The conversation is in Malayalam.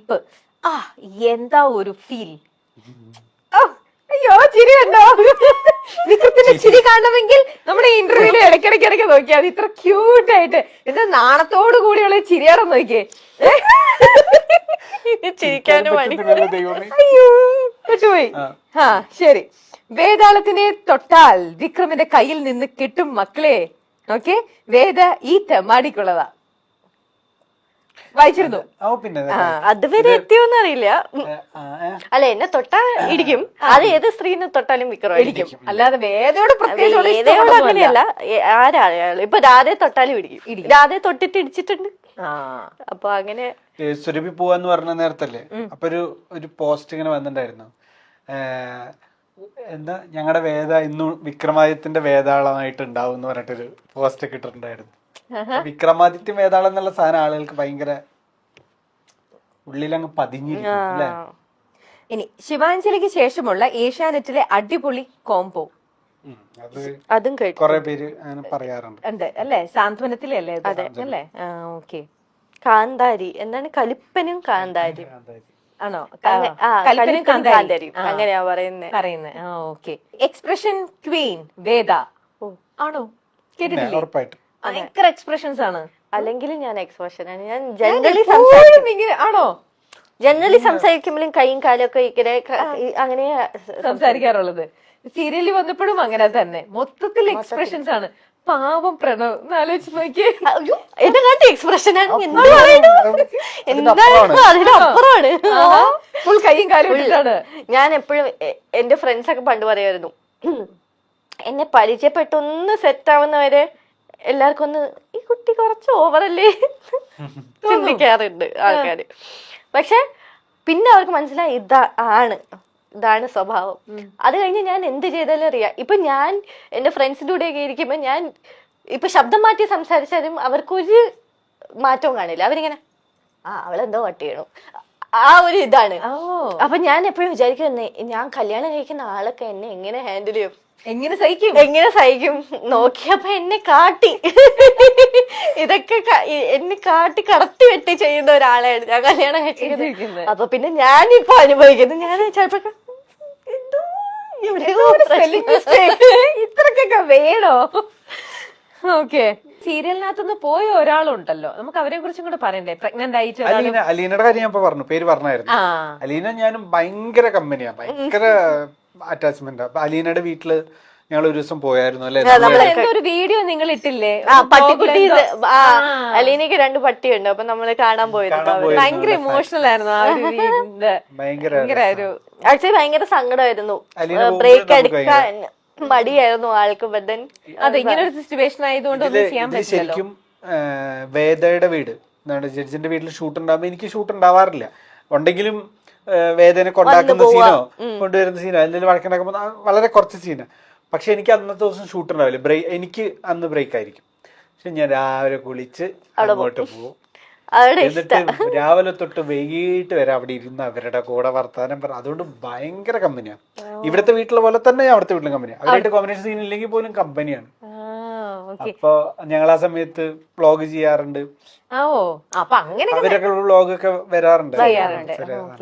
ഇപ്പൊ ആ എന്താ ഒരു ഫീൽ. അയ്യോ ചിരി കണ്ടോ? വിക്രത്തിന്റെ ചിരി കാണണമെങ്കിൽ നമ്മുടെ ഇന്റർവ്യൂല് ഇടയ്ക്കിടയ്ക്ക് നോക്കിയാൽ മതി. ഇത്ര ക്യൂട്ടായിട്ട് എന്താ നാണത്തോടു കൂടിയുള്ള ചിരിയാണെന്ന് നോക്കിയേ. ചിരിക്കാനും അയ്യോ പെട്ടുപോയി. ആ ശരി, വേതാളത്തിനെ തൊട്ടാൽ വിക്രമിന്റെ കയ്യിൽ നിന്ന് കിട്ടും മക്കളെ. ഓക്കെ, വേദ ഈ തെമ്മാടിക്കുള്ളതാ. വായിച്ചിരുന്നു. അതുവരെ എത്തിയോന്ന് അറിയില്ല. അല്ല, എന്നെ തൊട്ടാ ഇടിക്കും. അത് ഏത് സ്ത്രീനെ തൊട്ടാലും വിക്രം ഇടിക്കും. അല്ലാതെ വേദയോട് വേദയോട് അങ്ങനെയല്ല. ആരാള് ഇപ്പൊ രാധയെ തൊട്ടാലും ഇടിക്കും. രാധയെ തൊട്ടിട്ട് ഇടിച്ചിട്ടുണ്ട്. അപ്പൊ അങ്ങനെ സുരഭി പോവാന്ന് പറഞ്ഞ നേരത്തല്ലേ, അപ്പൊ ഒരു പോസ്റ്റ് ഇങ്ങനെ വന്നിട്ടുണ്ടായിരുന്നു. എന്താ, ഞങ്ങളുടെ വേദ ഇന്ന് വിക്രമാദിത്യന്റെ വേതാളമായിട്ട് ഉണ്ടാവും എന്ന് പറഞ്ഞിട്ടൊരു പോസ്റ്റ് ഒക്കെ ഇട്ടിട്ടുണ്ടായിരുന്നു. വിക്രമാദിത്യം വേതാളം എന്നുള്ള സാധനം ആളുകൾക്ക് ഭയങ്കര ഉള്ളിലങ്ങ് പതിഞ്ഞിരിക്കും അല്ലേ. ഇനി ശിവാഞ്ജലിക്ക് ശേഷമുള്ള ഏഷ്യാനെറ്റിലെ അടിപൊളി കോംബോ, അതും കൊറേ പേര് അങ്ങനെ പറയാറുണ്ട്. ഉണ്ട് അല്ലേ? സാന്ത്വനത്തിലെ അല്ലേ അല്ലേ? ഓക്കെ. കാന്താരി എന്താണ്? കലിപ്പനും കാന്താരി ആണോ? കാന്താരിയും അങ്ങനെയാ പറയുന്നത്. ഓക്കെ. എക്സ്പ്രഷൻ ക്വീൻ വേദ ആണോ? കേട്ടിട്ടില്ലേ? ഉറപ്പായിട്ടും ഭയങ്കര എക്സ്പ്രഷൻസ് ആണ്. അല്ലെങ്കിൽ ഞാൻ എക്സ്പ്രഷൻ ആണ്. ഞാൻ ജനറലി ആണോ? ജനറലി സംസാരിക്കുമ്പോഴും കൈയും കാലും ഒക്കെ ഇങ്ങനെ അങ്ങനെ സംസാരിക്കാറുള്ളത്. സീരിയലിൽ വന്നപ്പോഴും അങ്ങനെ തന്നെ, മൊത്തത്തിൽ എക്സ്പ്രഷൻസ് ആണ്. പാവം പ്രണവ് ആലോചിച്ച് നോക്കിയേ. എന്റെ എക്സ്പ്രഷൻ ആണ്. അതിനപ്പുറമാണ്. ഫുൾ കൈയും കാലും ഇട്ടിട്ടാണ്. ഞാൻ എപ്പോഴും എന്റെ ഫ്രണ്ട്സ് ഒക്കെ പണ്ട് പറയായിരുന്നു, എന്നെ പരിചയപ്പെട്ടൊന്ന് സെറ്റ് ആവുന്നവരെ എല്ലാവർക്കും ഒന്ന് ഈ കുട്ടി കുറച്ച് ഓവറല്ലേ ചിന്തിക്കാറുണ്ട് ആൾക്കാര്. പക്ഷെ പിന്നെ അവർക്ക് മനസ്സിലായി ഇതാണ് സ്വഭാവം. അത് കഴിഞ്ഞ് ഞാൻ എന്ത് ചെയ്താലും അറിയാം. ഇപ്പൊ ഞാൻ എന്റെ ഫ്രണ്ട്സിന്റെ കൂടെയൊക്കെ ഇരിക്കുമ്പോ ഞാൻ ഇപ്പൊ ശബ്ദം മാറ്റി സംസാരിച്ചാലും അവർക്കൊരു മാറ്റവും കാണില്ല. അവരിങ്ങനെ അവളെന്തോ വട്ട് ചെയ്യണു, ആ ഒരു ഇതാണ്. അപ്പൊ ഞാൻ എപ്പോഴും വിചാരിക്കും, ഞാൻ കല്യാണം കഴിക്കുന്ന ആളൊക്കെ എന്നെ എങ്ങനെ ഹാൻഡിൽ ചെയ്യും, എങ്ങനെ സഹിക്കും നോക്കിയപ്പോ എന്നെ കാട്ടി ഇതൊക്കെ എന്നെ കാട്ടി കടത്തി വെട്ടി ചെയ്യുന്ന ഒരാളാണ് ഞാൻ കല്യാണം കഴിച്ചിരിക്കുന്നത്. അപ്പൊ പിന്നെ ഞാനിപ്പോ അനുഭവിക്കുന്നു. ഞാൻ ചിലപ്പോ ഇത്രക്കൊക്കെ വേണോ? ഓക്കെ. സീരിയലിനകത്തുനിന്ന് പോയ ഒരാളുണ്ടല്ലോ, നമുക്ക് അവരെ കുറിച്ചും കൂടെ പറയണ്ടേ? പ്രഗ്നന്റ് ആയിട്ട് അലീനയുടെ കാര്യം ഞാൻ പറഞ്ഞു, പേര് പറഞ്ഞായിരുന്നു. അലീന ഞാനും ഭയങ്കര കമ്പനിയാ, ഭയങ്കര അറ്റാച്ച്മെന്റ്. അപ്പൊ അലീനയുടെ വീട്ടില് ഞങ്ങൾ ഒരു ദിവസം പോയായിരുന്നു അല്ലെ. ഒരു വീഡിയോ നിങ്ങൾ ഇട്ടില്ലേ? പട്ടിക്കുട്ടി. അലീനയ്ക്ക് 2 പട്ടിയുണ്ട്. അപ്പൊ നമ്മള് കാണാൻ പോയിരുന്നു. ഭയങ്കര ഇമോഷണൽ ആയിരുന്നു ആ ഒരു ആക്ച്വലി ഭയങ്കര സങ്കടമായിരുന്നു. ബ്രേക്ക് എടുക്കാൻ മടിയായിരുന്നു ആൾക്ക്. ബട്ട് അതെ, ഇങ്ങനെ ഒരു സിറ്റുവേഷൻ ആയതുകൊണ്ട് ഒന്നും ചെയ്യാൻ പറ്റില്ല. ശരിക്കും വേദയുടെ വീട് എന്താണ്, ജഡ്ജിന്റെ വീട്ടിൽ ഷൂട്ട് ഉണ്ടാകുമ്പോ എനിക്ക് ഷൂട്ട് ഉണ്ടാവാറില്ല. ഉണ്ടെങ്കിലും വേദനെ കൊണ്ടാക്കുന്ന സീനോ കൊണ്ടുവരുന്ന സീനോ എന്തെങ്കിലും വഴക്കുണ്ടാക്കുമ്പോ വളരെ കുറച്ച് സീനാ. പക്ഷെ എനിക്ക് അന്നത്തെ ദിവസം ഷൂട്ട് ഉണ്ടാവില്ല. എനിക്ക് അന്ന് ബ്രേക്ക് ആയിരിക്കും. പക്ഷെ ഞാൻ രാവിലെ കുളിച്ച് അങ്ങോട്ട് പോകും. എന്നിട്ട് രാവിലെ തൊട്ട് വൈകിട്ട് വരെ അവിടെ ഇരുന്ന് അവരുടെ കൂടെ വർത്താനം പറ. അതുകൊണ്ട് ഭയങ്കര കമ്പനിയാണ്. ഇവിടുത്തെ വീട്ടിലെ പോലെ തന്നെ അവിടുത്തെ വീട്ടിലും കമ്പനിയാണ്. അവരായിട്ട് കോമ്പിനേഷൻ സീൻ ഇല്ലെങ്കിൽ പോലും കമ്പനിയാണ്. അപ്പൊ ഞങ്ങൾ ആ സമയത്ത് വ്ളോഗ് ചെയ്യാറുണ്ട്. അവരൊക്കെ വ്ളോഗ് ഒക്കെ വരാറുണ്ട്.